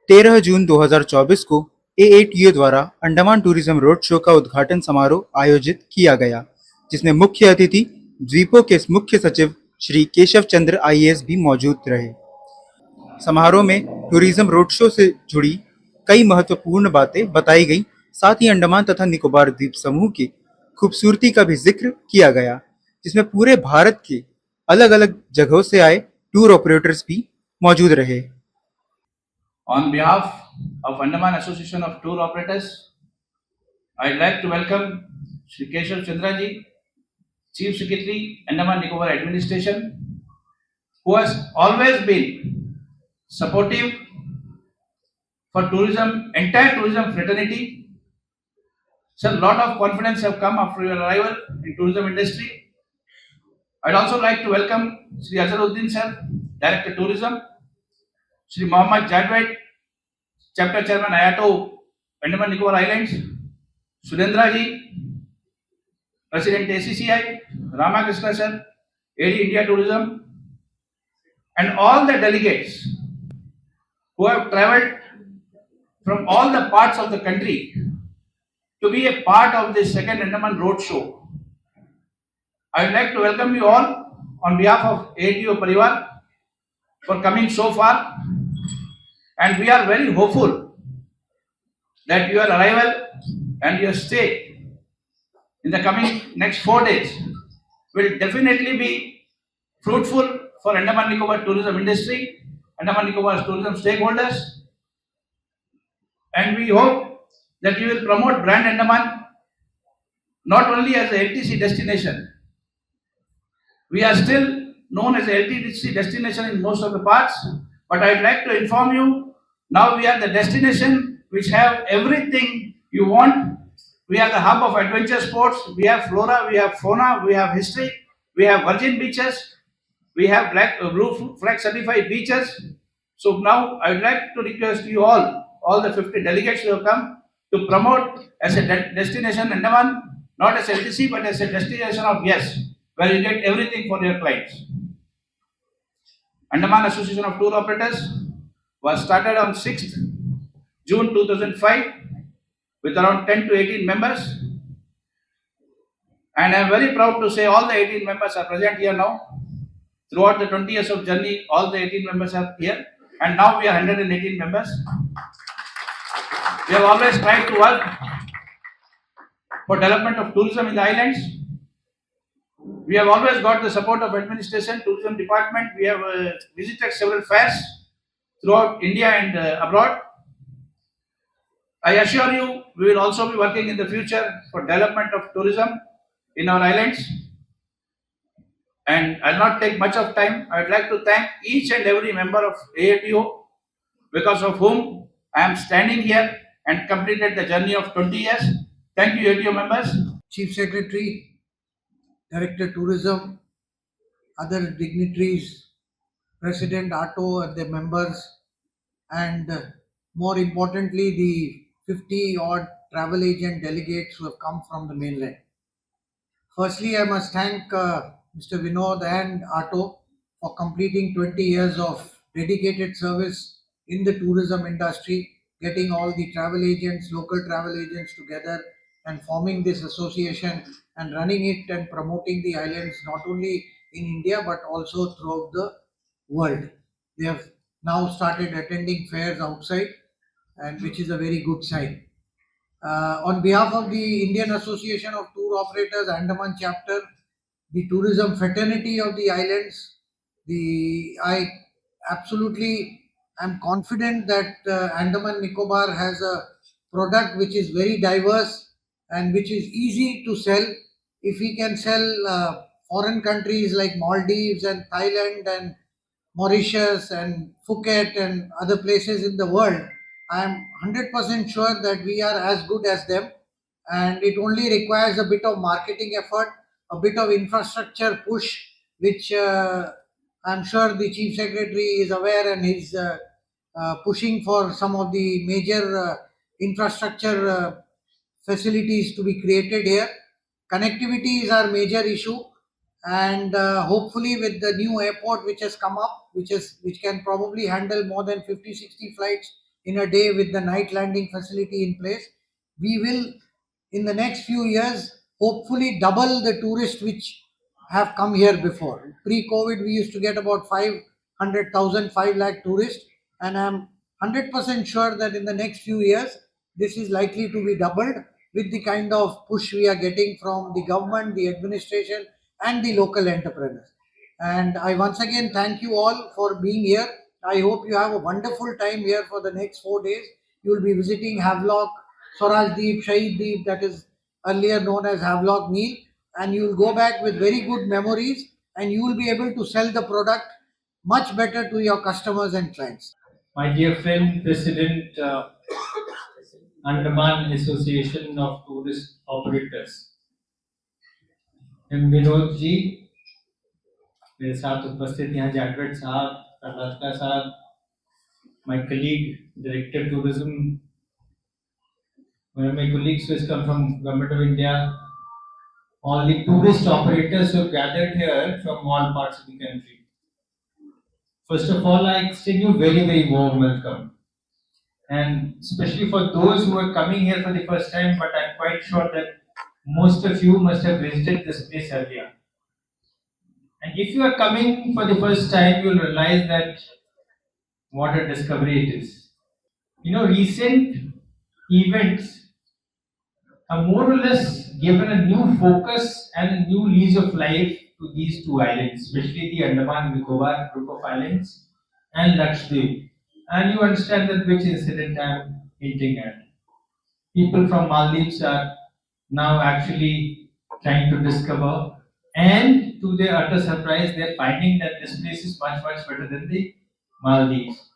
13 जून 2024 को AATO द्वारा Andaman tourism road show का उद्घाटन समारोह आयोजित किया गया, जिसमें मुख्य अतिथि द्वीपों के मुख्य सचिव श्री केशव चंद्र IAS भी मौजूद रहे। समारोह में टूरिज्म रोड शो से जुड़ी कई महत्वपूर्ण बातें बताई गई। साथ ही अंडमान तथा निकोबार द्वीप समूह की खूबसूरती का भी जिक्र किया गया, जिसमें पूरे भारत के अलग अलग जगहों से आए टूर ऑपरेटर्स भी मौजूद रहे। On behalf of Andaman Association of Tour Operators, I'd like to welcome Shri Keshav Chandra ji, Chief Secretary, Andaman Nicobar Administration, who has always been supportive for tourism, entire tourism fraternity. Sir, a lot of confidence have come after your arrival in tourism industry. I'd also like to welcome Shri Azharuddin sir, Director Tourism, Shri Mohammad Jadwait, Chapter Chairman AATO, Andaman Nicobar Islands, Surendra ji, President ACCI, Ramakrishna sir, AD India Tourism, and all the delegates who have travelled from all the parts of the country to be a part of this second Andaman Road Show. I would like to welcome you all on behalf of AATO Parivar for coming so far, and we are very hopeful that your arrival and your stay in the coming next 4 days will definitely be fruitful for Andaman Nicobar tourism industry, Andaman Nicobar tourism stakeholders, and we hope that you will promote brand Andaman not only as a LTC destination. We are still known as a LTC destination in most of the parts, but I'd like to inform you, now we are the destination which have everything you want. We are the hub of adventure sports. We have flora, we have fauna, we have history, we have virgin beaches, we have blue flag certified beaches. So now I would like to request you all the 50 delegates who have come, to promote as a destination Andaman, not as LTC but as a destination of guests, where you get everything for your clients. Andaman Association of Tour Operators was started on 6th June 2005 with around 10 to 18 members, and I am very proud to say all the 18 members are present here now. Throughout the 20 years of journey, all the 18 members are here, and now we are 118 members. We have always tried to work for development of tourism in the islands. We have always got the support of administration, tourism department. We have visited several fairs throughout India and abroad. I assure you, we will also be working in the future for development of tourism in our islands. And I'll not take much of time. I would like to thank each and every member of AATO, because of whom I am standing here and completed the journey of 20 years. Thank you, AATO members. Chief Secretary, Director Tourism, other dignitaries, President AATO and the members, and more importantly the 50 odd travel agent delegates who have come from the mainland. Firstly, I must thank Mr. Vinod and AATO for completing 20 years of dedicated service in the tourism industry, getting all the travel agents, local travel agents together and forming this association and running it and promoting the islands not only in India but also throughout the world. They have now started attending fairs outside, and which is a very good sign. On behalf of the Indian Association of Tour Operators Andaman chapter, the tourism fraternity of the islands, I absolutely am confident that Andaman Nicobar has a product which is very diverse and which is easy to sell. If we can sell foreign countries like Maldives and Thailand and Mauritius and Phuket and other places in the world, I am 100% sure that we are as good as them, and it only requires a bit of marketing effort, a bit of infrastructure push, which I'm sure the Chief Secretary is aware and is pushing for some of the major infrastructure facilities to be created here. Connectivity is our major issue, and hopefully with the new airport which has come up, which can probably handle more than 50-60 flights in a day with the night landing facility in place. We will, in the next few years, hopefully double the tourists which have come here before. Pre-COVID, we used to get about 500,000, 5 lakh tourists, and I'm 100% sure that in the next few years, this is likely to be doubled with the kind of push we are getting from the government, the administration, and the local entrepreneurs. And I once again thank you all for being here. I hope you have a wonderful time here for the next 4 days. You will be visiting Havelock, Swaraj Deep, Shahid Deep, that is earlier known as Havelock Meal, and you will go back with very good memories, and you will be able to sell the product much better to your customers and clients. My dear friend, President, Andaman Association of Tourist Operators, Vinod ji, मेरे साथ उपस्थित यहाँ जाटवेट साहब, कर्नाटका साहब, my colleague, Director Tourism, one of my colleagues who has come from Government of India, all the tourist operators who have gathered here from all parts of the country. First of all, I extend you very, very warm welcome. And especially for those who are coming here for the first time, but I'm quite sure that most of you must have visited this place earlier. And if you are coming for the first time, you'll realize that what a discovery it is. You know, recent events have more or less given a new focus and a new lease of life to these two islands, especially the Andaman and Nicobar group of islands and Lakshadweep. And you understand that which incident I'm hinting at. People from Maldives are now actually trying to discover, and to their utter surprise, they're finding that this place is much, much better than the Maldives.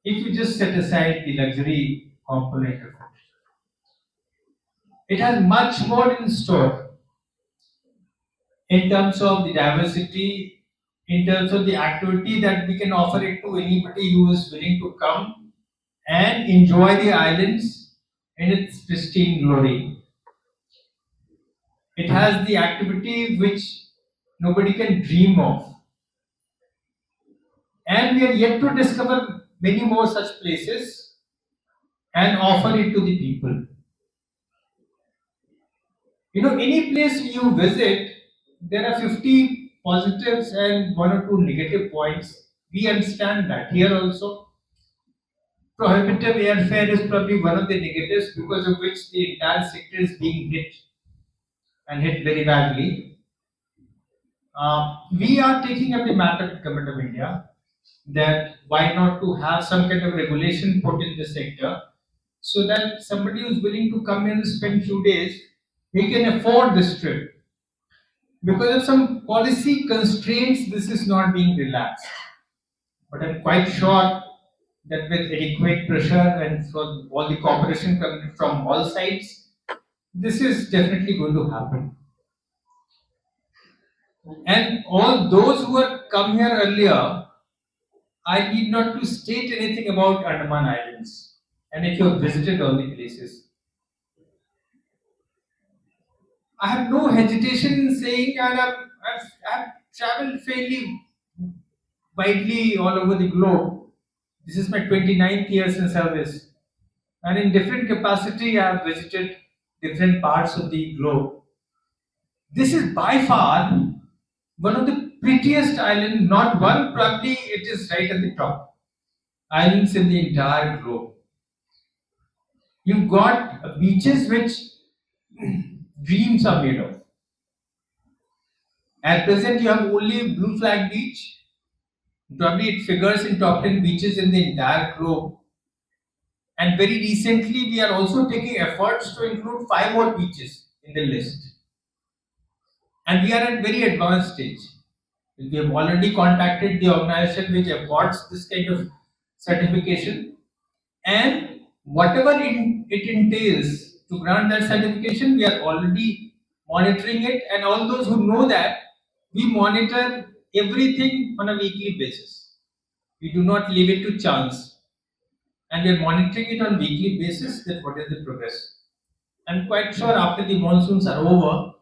If you just set aside the luxury component of it has much more in store in terms of the diversity, in terms of the activity that we can offer it to anybody who is willing to come and enjoy the islands in its pristine glory. It has the activity which nobody can dream of. And we are yet to discover many more such places and offer it to the people. You know, any place you visit, there are 50 positives and 1 or 2 negative points. We understand that. Here also, prohibitive airfare is probably one of the negatives because of which the entire sector is being hit and hit very badly. We are taking up the matter with Government of India that why not to have some kind of regulation put in the sector so that somebody who is willing to come here and spend few days, he can afford this trip. Because of some policy constraints, this is not being relaxed. But I'm quite sure that with adequate pressure and for all the cooperation coming from all sides, this is definitely going to happen. And all those who have come here earlier, I need not to state anything about Andaman Islands. And if you have visited all the places, I have no hesitation in saying, and I've traveled fairly widely all over the globe. This is my 29th year in service. And in different capacity, I have visited different parts of the globe. This is by far one of the prettiest islands, not one, probably it is right at the top. Islands in the entire globe. You've got beaches which dreams are made of. At present, you have only Blue Flag Beach. Probably it figures in top 10 beaches in the entire globe. And very recently, we are also taking efforts to include 5 more beaches in the list. And we are at very advanced stage. We have already contacted the organization which affords this kind of certification. And whatever it entails to grant that certification, we are already monitoring it. And all those who know that, we monitor everything on a weekly basis. We do not leave it to chance. And we are monitoring it on weekly basis that what is the progress. I'm quite sure after the monsoons are over,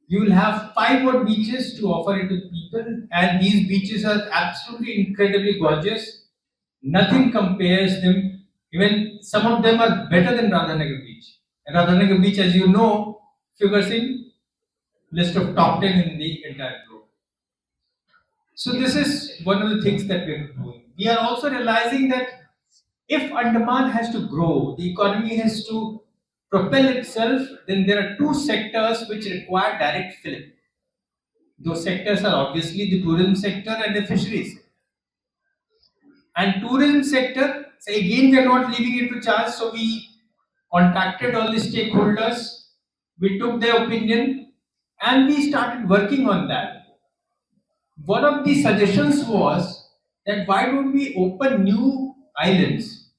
you will have 5 more beaches to offer it to people, and these beaches are absolutely incredibly gorgeous. Nothing compares them Even some of them are better than Radhanagar Beach. And Radhanagar Beach, as you know, figures in list of top 10 in the entire globe. So this is one of the things that we are doing. We are also realizing that if Andaman has to grow, the economy has to propel itself, then there are two sectors which require direct fillip. Those sectors are obviously the tourism sector and the fisheries. And tourism sector, so again we are not leaving it to chance, so we contacted all the stakeholders, we took their opinion, and we started working on that. One of the suggestions was that why don't we open new islands?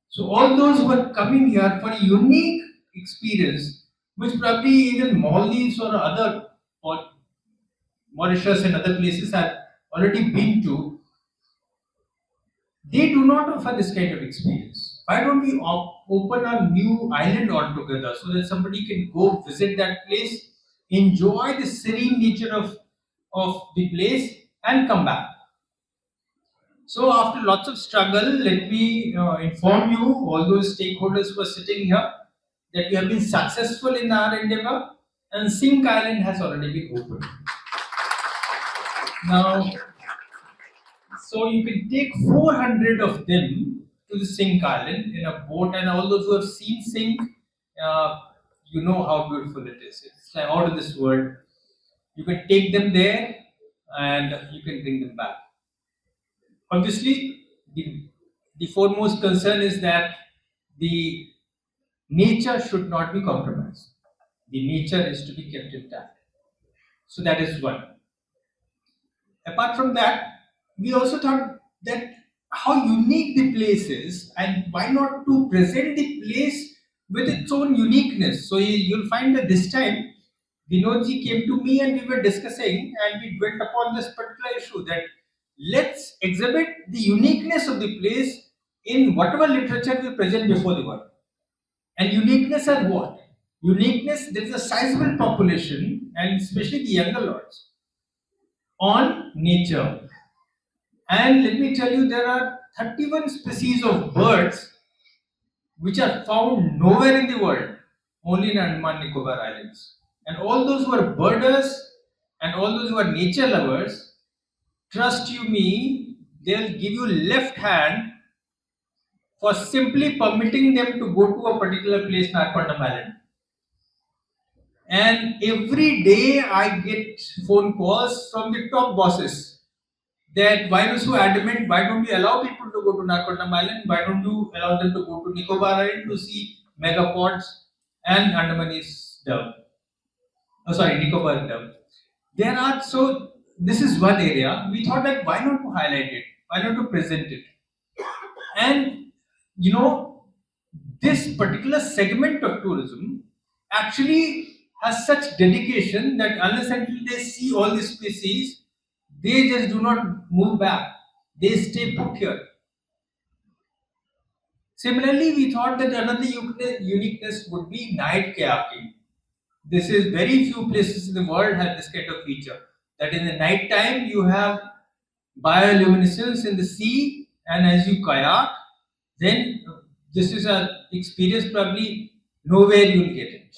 So all those who are coming here for a unique experience, which probably even Maldives or other or Mauritius and other places have already been to, they do not offer this kind of experience. Why don't we open a new island altogether so that somebody can go visit that place, enjoy the serene nature of the place, and come back? So, after lots of struggle, let me inform you, all those stakeholders who are sitting here, that we have been successful in our endeavor, and Sink Island has already been opened. Now, so you can take 400 of them to the Sink Island in a boat, and all those who have seen Sink, you know how beautiful it is. It's like out of this world. You can take them there, and you can bring them back. Obviously, the foremost concern is that the nature should not be compromised. The nature is to be kept intact. So that is one. Apart from that, we also thought that how unique the place is, and why not to present the place with its own uniqueness. So you'll find that this time Vinodji came to me and we were discussing, and we dwelt upon this particular issue that let's exhibit the uniqueness of the place in whatever literature we present before the world. And uniqueness are what? Uniqueness, there is a sizable population, and especially the younger lords, on nature. And let me tell you, there are 31 species of birds which are found nowhere in the world, only in Andaman Nicobar Islands. And all those who are birders and all those who are nature lovers, trust you me, they'll give you left hand for simply permitting them to go to a particular place, Narcondam Island. And every day I get phone calls from the top bosses that why are you so adamant? Why don't you allow people to go to Narcondam Island? Why don't you allow them to go to Nicobar Island to see megapods and Andamanese dove? Oh, sorry, Nicobar dove. There are, so this is one area. We thought that why not to highlight it? Why not to present it? And you know, this particular segment of tourism actually has such dedication that unless until they see all these species, they just do not move back. They stay put here. Similarly, we thought that another uniqueness would be night kayaking. This is very few places in the world have this kind of feature. That in the night time you have bioluminescence in the sea, and as you kayak, then this is an experience probably nowhere you will get it.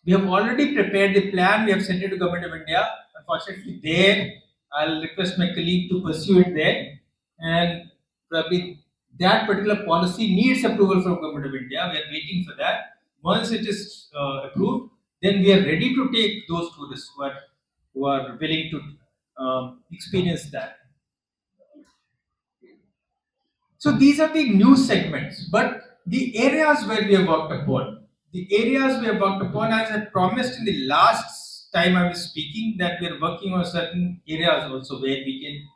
We have already prepared the plan. We have sent it to Government of India. Unfortunately, there I'll request my colleague to pursue it there, and probably that particular policy needs approval from Government of India. We are waiting for that. Once it is approved, then we are ready to take those tourists who are willing to experience that. So these are the new segments, but the areas where we have worked upon, as I promised in the last time I was speaking, that we are working on certain areas also where we can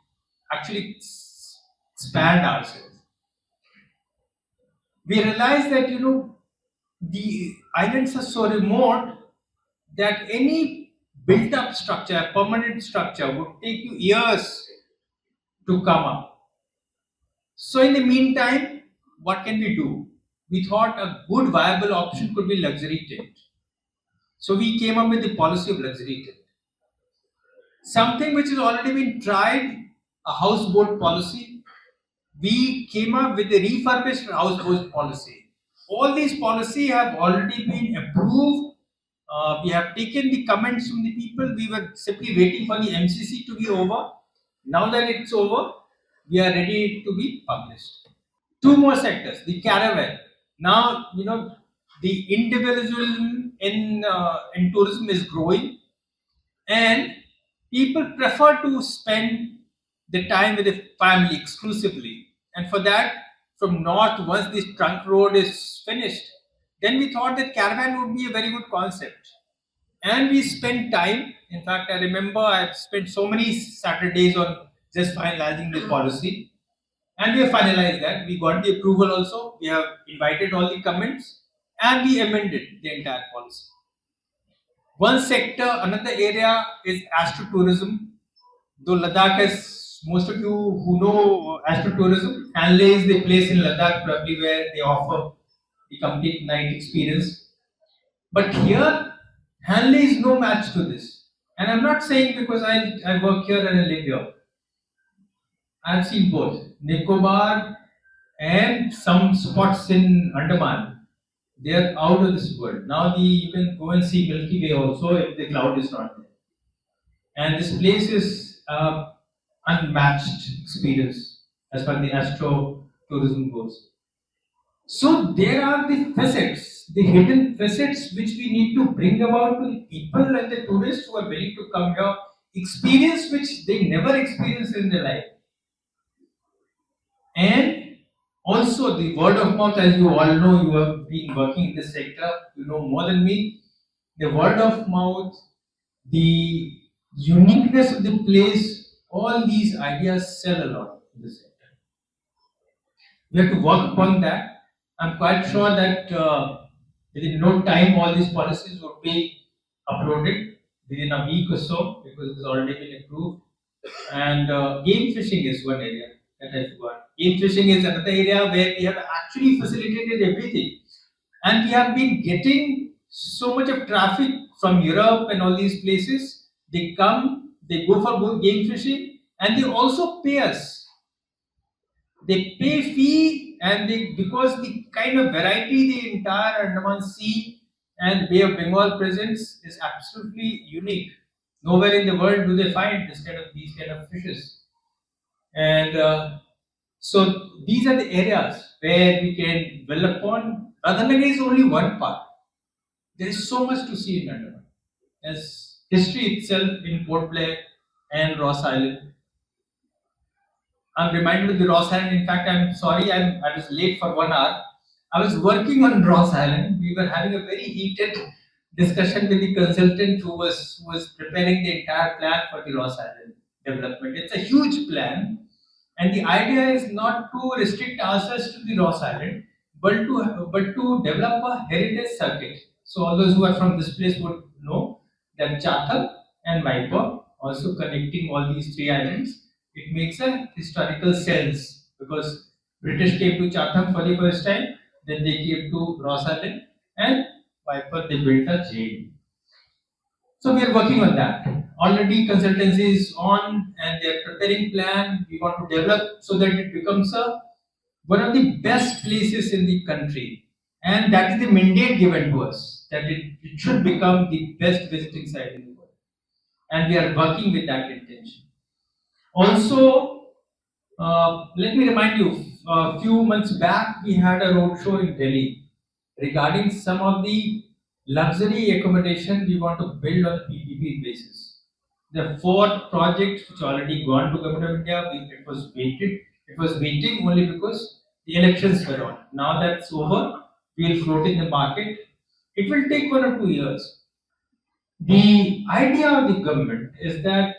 actually expand ourselves. We realize that the islands are so remote that any built-up structure, permanent structure, would take you years to come up. So in the meantime, what can we do? We thought a good viable option could be luxury tent. So we came up with the policy of luxury tent. Something which has already been tried, a houseboat policy. we came up with a refurbished houseboat policy. All these policies have already been approved. We have taken the comments from the people. We were simply waiting for the MCC to be over. Now that it's over, we are ready to be published. Two more sectors, the caravan. Now, the individualism in tourism is growing, and people prefer to spend the time with the family exclusively. And for that, from north, once this trunk road is finished, then we thought that caravan would be a very good concept. And we spent time. In fact, I remember I've spent so many Saturdays on just finalizing the policy, and we have finalized that. We got the approval also. We have invited all the comments, and we amended the entire policy. One sector, another area is astrotourism. Though Ladakh is, most of you who know astrotourism, Hanley is the place in Ladakh probably where they offer the complete night experience. But here, Hanley is no match to this. And I'm not saying because I work here and I live here. I've seen both Nicobar and some spots in Andaman. They are out of this world. Now you can go and see Milky Way also if the cloud is not there. And this place is unmatched experience as far as the astro tourism goes. So there are the facets, the hidden facets which we need to bring about to the people and the tourists who are willing to come here, experience which they never experienced in their life. And also the word of mouth, as you all know, you have been working in this sector, you know more than me. The word of mouth, the uniqueness of the place, all these ideas sell a lot in this sector. We have to work upon that. I'm quite sure that within no time all these policies would be uploaded within a week or so because it's already been approved. And game fishing is one area that I forgot. Game fishing is another area where we have actually facilitated everything. And we have been getting so much of traffic from Europe and all these places. They come, they go for game fishing, and they also pay us. They pay fee, and because the kind of variety the entire Andaman Sea and Bay of Bengal presents is absolutely unique. Nowhere in the world do they find these kind of fishes. And so these are the areas where we can build upon. Radhanagar is only one part. There is so much to see in Andaman. As history itself in Port Blair and Ross Island. I'm reminded of the Ross Island. In fact, I'm sorry I was late for 1 hour. I was working on Ross Island. We were having a very heated discussion with the consultant who was preparing the entire plan for the Ross Island development. It's a huge plan, and the idea is not to restrict ourselves to the Ross Island, but to develop a heritage circuit. So all those who are from this place would know that Chatham and Viper, also connecting all these three islands, it makes a historical sense because British came to Chatham for the first time, then they came to Ross Island, and Viper they built a jail. So we are working on that. Already consultancy is on and they are preparing plan. We want to develop so that it becomes one of the best places in the country. And that is the mandate given to us, that it should become the best visiting site in the world. And we are working with that intention. Also, let me remind you, a few months back we had a road show in Delhi regarding some of the luxury accommodation we want to build on PPP basis. There are 4 projects which already gone to Government of India. It was waited. It was waiting only because the elections were on. Now that's over, we'll float in the market. It will take 1 or 2 years. The idea of the government is that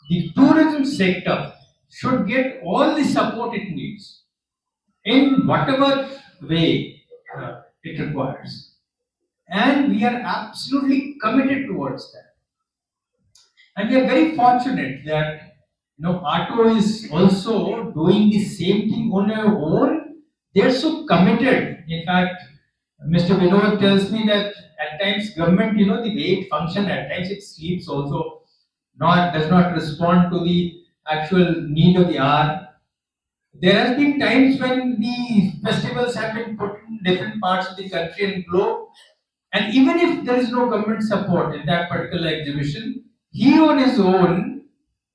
the tourism sector should get all the support it needs in whatever way it requires. And we are absolutely committed towards that. And we are very fortunate that AATO is also doing the same thing on their own. They are so committed. In fact, Mr. Vinod tells me that at times government, the way it functions, at times it sleeps also, does not respond to the actual need of the hour. There has been times when the festivals have been put in different parts of the country and globe, and even if there is no government support in that particular exhibition, he on his own,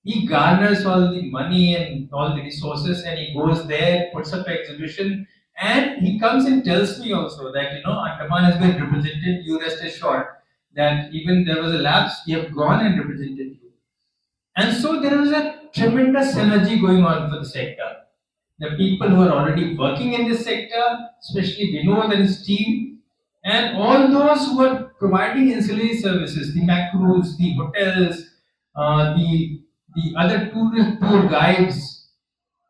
he garners all the money and all the resources, and he goes there, puts up an exhibition, and he comes and tells me also that Andaman has been represented. You rest assured that even there was a lapse, we have gone and represented you. And so there is a tremendous synergy going on for the sector. The people who are already working in this sector, especially Vinod and his team, and all those who are providing ancillary services, the macros, the hotels, the other tour guides,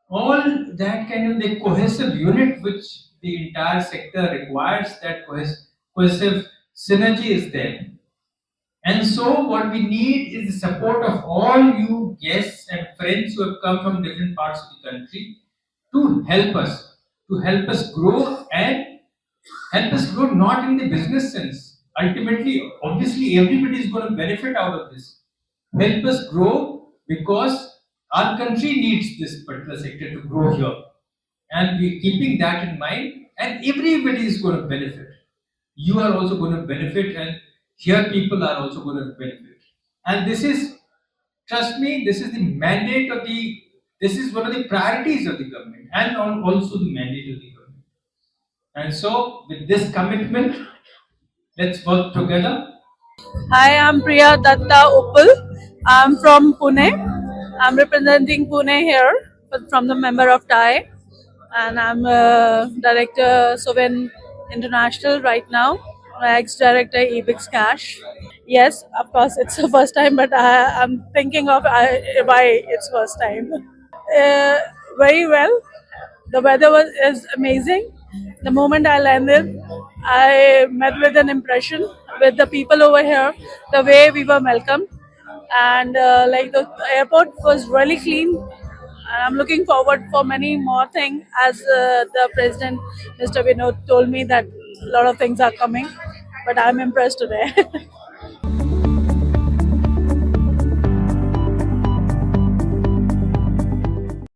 all that kind of the cohesive unit which the entire sector requires, that cohesive synergy is there. And so, what we need is the support of all you guests and friends who have come from different parts of the country to help us grow and help us grow not in the business sense. Ultimately, obviously, everybody is going to benefit out of this. Help us grow because our country needs this particular sector to grow here. And we keeping that in mind, and everybody is going to benefit. You are also going to benefit, and here people are also going to benefit. And this is, trust me, this is the mandate of the, this is one of the priorities of the government, and also the mandate of the government. And so, with this commitment, let's work together. Hi, I'm Priya Datta Uppal. I'm from Pune. I'm representing Pune here from the member of TAI, and I'm director Soven International right now. Ex-director Ebix Cash. Yes, of course, it's the first time, but I'm thinking of why it's first time. Uh, Very well. The weather is amazing. The moment I landed, I met with an impression with the people over here, the way we were welcomed, and like the airport was really clean. I'm looking forward for many more things. As the president, Mr. Vinod, told me that a lot of things are coming, but I'm impressed today.